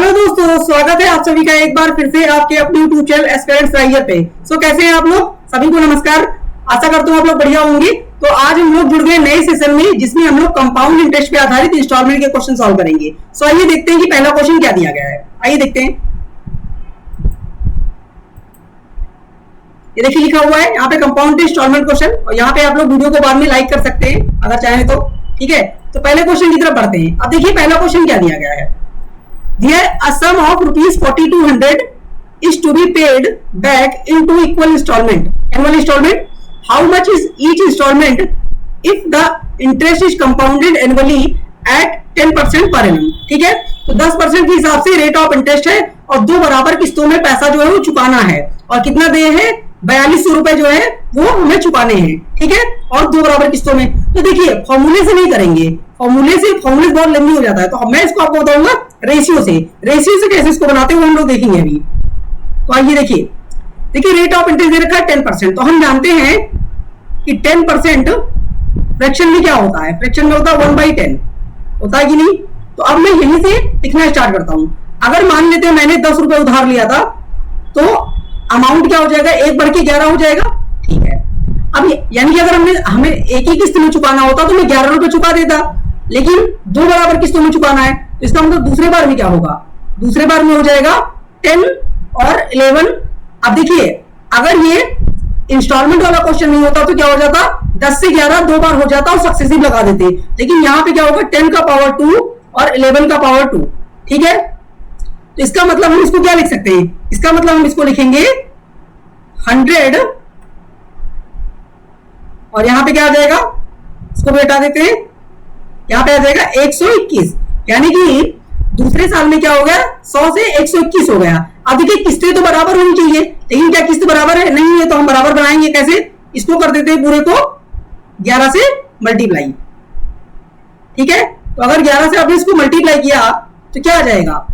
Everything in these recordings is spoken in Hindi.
हेलो दोस्तों, स्वागत है आप सभी का एक बार फिर से आपके अपने यूट्यूब चैनल एस्पिरेंट्स राइजर पे। कैसे हैं आप लोग? सभी को नमस्कार। आशा करता हूँ आप लोग बढ़िया होंगे। तो आज हम लोग जुड़ गए नए सेशन में, जिसमें हम लोग कंपाउंड इंटरेस्ट पे आधारित इंस्टॉलमेंट के क्वेश्चन सॉल्व करेंगे। आइए देखते हैं कि पहला क्वेश्चन क्या दिया गया है। आइए देखते हैं। ये देखिए लिखा हुआ है यहाँ पे कंपाउंड इंस्टॉलमेंट क्वेश्चन, और यहाँ पे आप लोग वीडियो को बाद में लाइक कर सकते हैं अगर चाहें तो। ठीक है, तो पहले क्वेश्चन की तरफ बढ़ते हैं। अब देखिए पहला क्वेश्चन क्या दिया गया है। There a sum of rupees 4200 is to be paid back in two equal installment, annual installment. How much is each installment if the interest is compounded annually at 10% per annum? ठीक है, तो 10% के हिसाब से रेट ऑफ इंटरेस्ट है और दो बराबर किस्तों में पैसा जो है वो चुकाना है। और कितना दे है? 4200 रुपए जो है वो हमें चुकाने हैं। ठीक है, और दो बराबर किस्तों में। तो देखिए फॉर्मूले से नहीं करेंगे, फॉर्मूले बहुत लंबी हो जाता है, तो मैं इसको आपको बताऊंगा रेशियो से कैसे इसको बनाते हैं वो हम लोग देखेंगे अभी। तो आइए देखिए रेट ऑफ इंटरेस्ट दे रखा है 10%। तो हम जानते हैं कि 10% फ्रैक्शन में क्या होता है? फ्रैक्शन में होता है 1/10, होता है कि नहीं? तो अब मैं यहीं से लिखना स्टार्ट करता हूं। अगर मान लेते हैं मैंने 10 रुपए उधार लिया था, तो अमाउंट क्या हो जाएगा? 1/11 हो जाएगा। ठीक है, अब यानी कि अगर हमें एक ही किस्त में चुकाना होता तो मैं 11 रुपए चुका देता, लेकिन दो बराबर किस्तों में चुकाना है, तो इसका मतलब दूसरे बार में क्या होगा? दूसरे बार में हो जाएगा 10 और 11। अब देखिए अगर ये इंस्टॉलमेंट वाला क्वेश्चन नहीं होता तो क्या हो जाता? 10 से 11 दो बार हो जाता और सक्सेसिव लगा देते, लेकिन यहाँ पे क्या होगा? 10 का पावर 2 और 11 का पावर 2। ठीक है, तो इसका मतलब हम इसको क्या लिख सकते हैं? इसका मतलब हम इसको लिखेंगे 100, और यहां पे क्या आ जाएगा? इसको भी हटा देते हैं, यहां पे आ जाएगा 121। यानी कि दूसरे साल में क्या हो गया? 100 से 121 हो गया। अब देखिए किस्तें तो बराबर होनी चाहिए, लेकिन क्या किस्त बराबर है? नहीं है, तो हम बराबर बनाएंगे कैसे? इसको कर देते हैं पूरे को 11 से मल्टीप्लाई। ठीक है, तो अगर 11 से आपने इसको मल्टीप्लाई किया तो क्या आ जाएगा?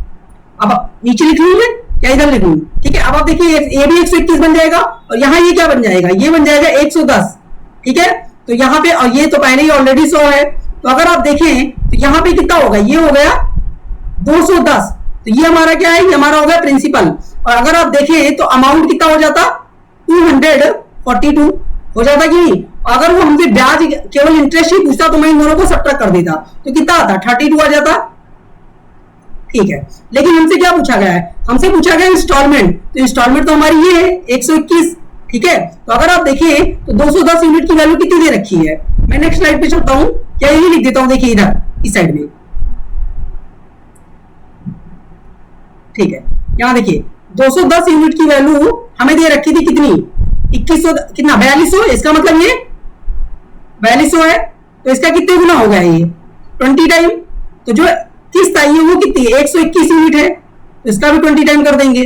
अब नीचे लिख लूं मैं क्या इधर लिख लूं? ठीक है, अब आप देखिए ये भी 121 बन जाएगा, और यहाँ ये क्या बन जाएगा? ये बन जाएगा 110। ठीक है, तो यहाँ पे, और ये तो पहले ही ऑलरेडी 100 है, तो अगर आप देखें तो यहाँ पे कितना होगा? ये हो गया 210। तो ये हमारा क्या है? ये हमारा हो गया प्रिंसिपल। और अगर आप देखें तो अमाउंट कितना हो जाता? 242 हो जाता कि नहीं? अगर वो हमसे ब्याज केवल इंटरेस्ट ही पूछता तो मैं इन दोनों को सब्ट्रैक्ट कर देता, तो कितना आता? 32 आ जाता। ठीक है, लेकिन हमसे क्या पूछा गया है? हमसे पूछा गया इंस्टॉलमेंट, तो इंस्टॉलमेंट तो हमारी ये है 121। ठीक है, तो अगर आप देखें तो 210 यूनिट की वैल्यू कितनी दे रखी है? मैं नेक्स्ट स्लाइड पे चलता हूं, क्या यही लिख देता हूं। देखिए इधर इस साइड में, ठीक है, यहां देखिए 210 यूनिट की वैल्यू हमें दे रखी थी कितनी? 2100, कितना? 4200। इसका मतलब ये 4200 है, तो इसका कितने गुना हो गया? ये 20 टाइम। तो जो किस्त आई है वो कितनी है? 121 यूनिट है, तो इसका भी 20 टाइम कर देंगे,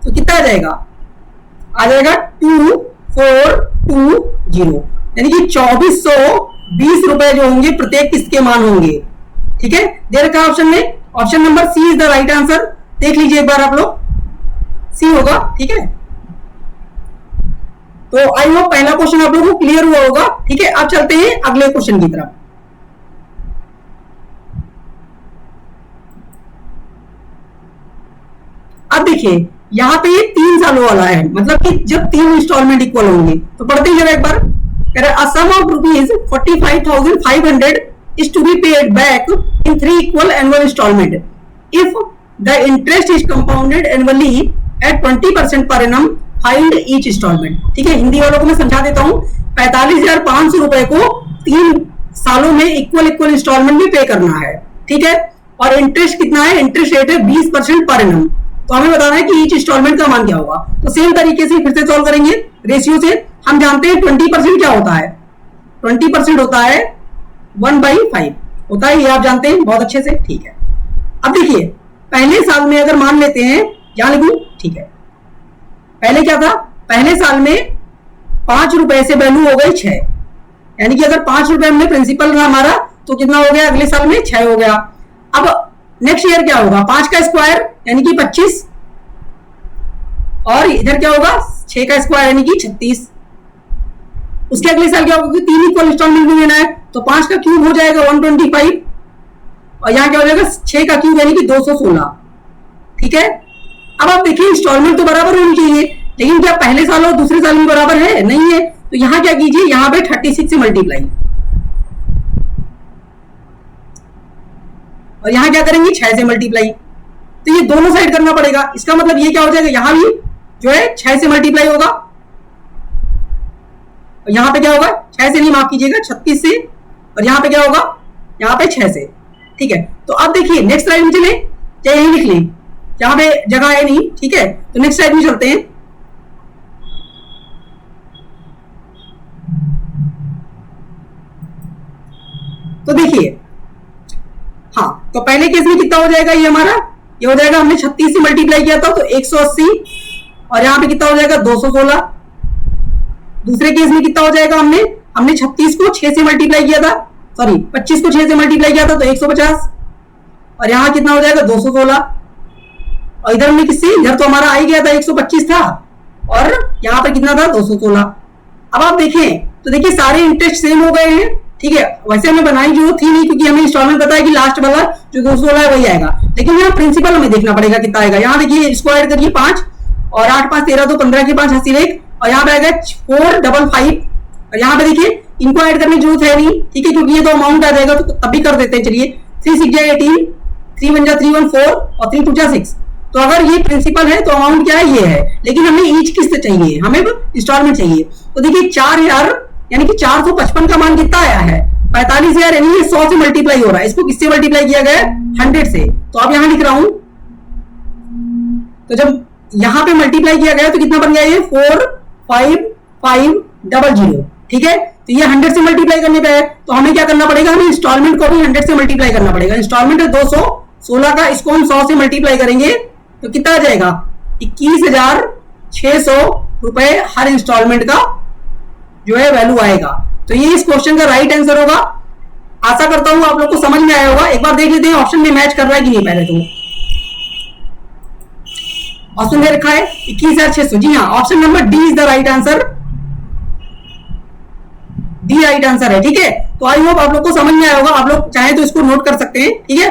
तो कितना आ जाएगा? आ जाएगा 2420, यानी कि 2420 रुपए जो होंगे प्रत्येक किस्त के मान होंगे। ठीक है, दे रखा ऑप्शन में। Option number C is the right answer. देख लीजिए एक बार आप लोग, सी होगा। ठीक है, तो आई होप पहला क्वेश्चन आप लोगों को क्लियर हुआ होगा। ठीक है, अब चलते हैं अगले क्वेश्चन की तरफ। अब देखिए यहाँ पे 3 सालों वाला है, मतलब कि जब 3 इंस्टॉलमेंट इक्वल होंगे, तो पढ़ते हैं एक बार। अ सम of rupees 45,500 is to be paid back in 3 equal annual installment if the interest is compounded annually at 20% per annum. Find each installment. ठीक है, हिंदी वालों को मैं समझा देता हूँ। 45,500 रुपए को 3 सालों में इक्वल इंस्टॉलमेंट में पे करना है। ठीक है, और इंटरेस्ट कितना है? इंटरेस्ट रेट है 20% पर एनम। तो हमें बताना है कि ईच इंस्टॉलमेंट का मान क्या होगा। तो सेम तरीके से फिर से सॉल्व करेंगे रेशियो से। हम जानते हैं 20% क्या होता है? 20% होता है 1/5 होता है, ये आप जानते हैं बहुत अच्छे से। ठीक है, अब देखिए पहले साल में अगर मान लेते हैं, यहां लिखूं? ठीक है, पहले क्या था? पहले साल में 5 रुपए से वैल्यू हो गई 6, यानी कि अगर 5 रुपए हमने प्रिंसिपल था हमारा, तो कितना हो गया? अगले साल में 6 हो गया। अब नेक्स्ट ईयर क्या होगा? 5 का स्क्वायर यानी कि 25, और इधर क्या होगा? 6 का स्क्वायर यानी कि 36। उसके अगले साल क्या होगा? 3 इक्वल इंस्टॉलमेंट में लेना है, तो 5 का क्यूब हो जाएगा 125, और यहाँ क्या हो जाएगा? 6 का क्यूब यानी कि 216। ठीक है। अब आप देखिए इंस्टॉलमेंट तो बराबर होनी चाहिए, लेकिन क्या पहले साल और दूसरे साल में बराबर है? नहीं है। तो यहां क्या कीजिए, यहां पे 36 से मल्टीप्लाई, और यहां क्या करेंगे 6 से मल्टीप्लाई। तो ये दोनों साइड करना पड़ेगा। इसका मतलब ये क्या हो जाएगा, यहां भी जो है 6 से मल्टीप्लाई होगा, और यहां पे क्या होगा 6 से नहीं, माफ कीजिएगा 36 से, और यहां पे क्या होगा, यहां पे 6 से। ठीक है। तो अब देखिए नेक्स्ट स्लाइड में चले, चाहे यही लिख लें, यहां पे जगह है नहीं। ठीक है। तो नेक्स्ट स्लाइड में चलते हैं। तो देखिए, हाँ, तो पहले केस में कितना हो जाएगा, ये हमारा ये हो जाएगा, हमने 36 से मल्टीप्लाई किया था तो 180, और यहां पे कितना हो जाएगा 216। दूसरे केस में कितना हो जाएगा, हमने 36 को 6 से मल्टीप्लाई किया था, सॉरी 25 को 6 से मल्टीप्लाई किया था तो 150, और यहां कितना हो जाएगा 216, और इधर हमने किससे, इधर तो हमारा आ ही गया था 125 था, और यहां पर कितना था 216। अब आप देखें तो देखिए सारे इंटरेस्ट सेम हो गए हैं। ठीक है। वैसे हमें बनाई जो थी नहीं, क्योंकि हमें इंस्टॉलमेंट पता है कि लास्ट वाला जो 216 है वही आएगा, लेकिन यहाँ प्रिंसिपल हमें देखना पड़ेगा कितना आएगा। यहाँ देखिए इसको ऐड करिए 5, और 8 5 13 तो 15 के 5 80 1, और यहाँ पे आएगा 455, और यहाँ पे देखिए इनको ऐड करने की जरूरत है नहीं। ठीक है, क्योंकि ये तो अमाउंट आ जाएगा, तो तभी कर देते हैं। चलिए 3 6 जा 18, 3 1 जा 3 1 4, और 3 2 जा 6। तो अगर ये प्रिंसिपल है तो अमाउंट क्या है, ये है, लेकिन हमें ईच किस्त चाहिए, हमें इंस्टॉलमेंट चाहिए। तो देखिए 4000 यानी कि 455 का मान कितना आया है, 45,000, यानी ये 100 से मल्टीप्लाई हो रहा है। इसको किससे मल्टीप्लाई किया गया है, 100 से। तो अब यहां लिख रहा हूं, तो जब यहां पे मल्टीप्लाई किया गया तो कितना बन गया, ये 45500। ठीक है। तो ये 100 से मल्टीप्लाई करने पे है, तो हमें क्या करना पड़ेगा, हमें इंस्टॉलमेंट को भी 100 से मल्टीप्लाई करना पड़ेगा। इंस्टॉलमेंट है 216 का, इसको हम 100 से मल्टीप्लाई करेंगे तो कितना आ जाएगा, 21,600 रुपए हर इंस्टॉलमेंट का जो है वैल्यू आएगा। तो ये इस क्वेश्चन का राइट आंसर होगा। आशा करता हूं आप लोग को समझ में आया होगा। एक बार देख लेते हैं ऑप्शन में मैच कर रहा है कि नहीं। पहले तो ऑप्शन दे रखा है 21,600, जी हाँ, option number D is the right answer, D right answer है। ठीक है। तो आई होप आप लोग को समझ में आया होगा। आप लोग चाहे तो इसको नोट कर सकते हैं। ठीक है।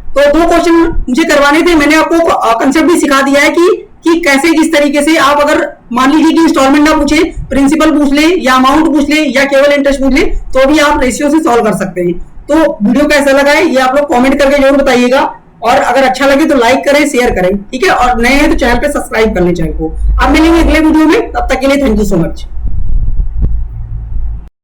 तो 2 क्वेश्चन मुझे करवाने थे, मैंने आपको कंसेप्ट भी सिखा दिया है कि कैसे किस तरीके से आप, अगर मान लीजिए कि इंस्टॉलमेंट ना पूछे, प्रिंसिपल पूछ ले या अमाउंट पूछ ले या केवल इंटरेस्ट पूछ ले, तो भी आप रेशियो से सॉल्व कर सकते हैं। तो वीडियो कैसा लगा है ये आप लोग कमेंट करके जरूर बताइएगा, और अगर अच्छा लगे तो लाइक करें, शेयर करें। ठीक है। और नए हैं तो चैनल पे सब्सक्राइब कर लें चैनल को। अब मिलेंगे अगले वीडियो में, तब तक के लिए थैंक यू सो मच।